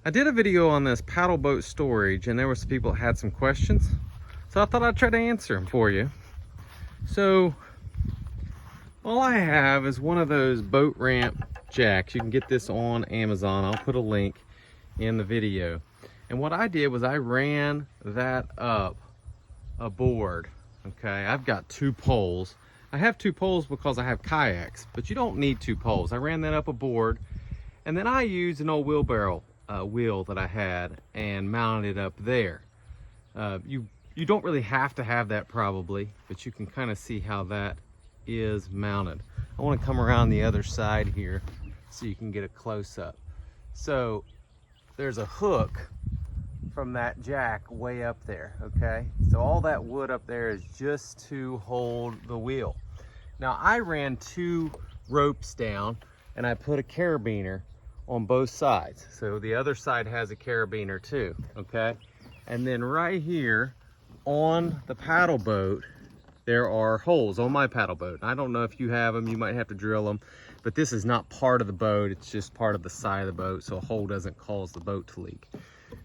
I did a video on this paddle boat storage, and there were some people that had some questions, so I thought I'd try to answer them for you. So all I have is one of those boat ramp jacks. You can get this on Amazon. I'll put a link in the video. And what I did was I ran that up a board. Okay, I've got 2 poles. I have 2 poles because I have kayaks, but you don't need 2 poles. I ran that up a board, and then I used an old wheelbarrow wheel that I had and mounted it up there. You don't really have to have that probably, but you can kind of see how that is mounted. I want to come around the other side here so you can get a close-up. So there's a hook from that jack way up there, okay? So all that wood up there is just to hold the wheel. Now I ran 2 ropes down and I put a carabiner on both sides. So the other side has a carabiner too, okay? And then right here on the paddle boat, there are holes on my paddle boat. I don't know if you have them, you might have to drill them, but this is not part of the boat, it's just part of the side of the boat, so a hole doesn't cause the boat to leak.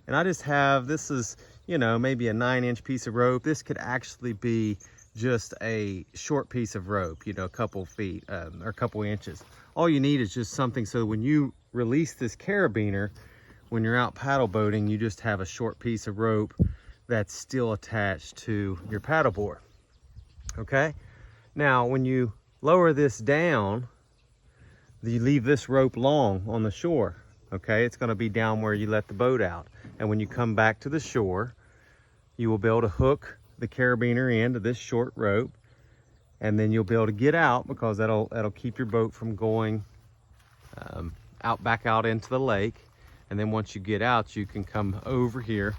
And I just have, this is, you know, maybe a 9-inch piece of rope. This could actually be just a short piece of rope, you know, a couple feet or a couple inches. All you need is just something so when you release this carabiner, when you're out paddle boating, you just have a short piece of rope that's still attached to your paddle board. Okay, now when you lower this down, you leave this rope long on the shore. Okay, it's going to be down where you let the boat out, and when you come back to the shore, you will be able to hook the carabiner into this short rope, and then you'll be able to get out because that'll keep your boat from going back out into the lake. And then once you get out, you can come over here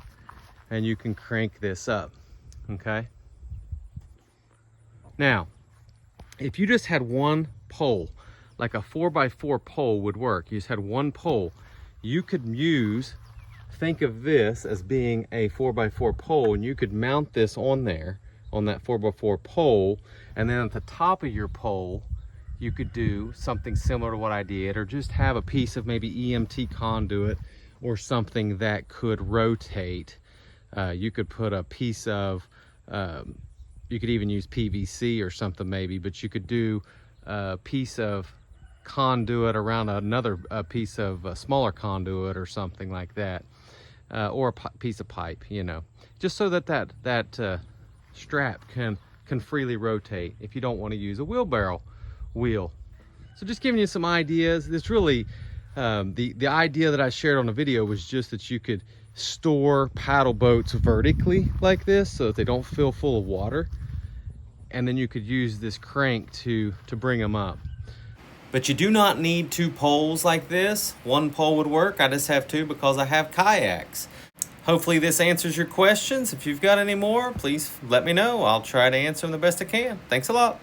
and you can crank this up. Okay, now if you just had one pole, like a 4x4 pole would work, you just had one pole, you could think of this as being a 4x4 pole, and you could mount this on there, on that 4x4 pole, and then at the top of your pole, you could do something similar to what I did, or just have a piece of maybe EMT conduit or something that could rotate. You could put a piece of, you could even use PVC or something maybe, but you could do a piece of conduit around another piece of smaller conduit or something like that, or a piece of pipe, you know, just so that that strap can freely rotate if you don't want to use a wheelbarrow wheel. So just giving you some ideas. This really the idea that I shared on the video was just that you could store paddle boats vertically like this so that they don't fill full of water, and then you could use this crank to bring them up. But you do not need 2 poles like this. 1 pole would work. I just have 2 because I have kayaks. Hopefully this answers your questions. If you've got any more, please let me know. I'll try to answer them the best I can. Thanks a lot.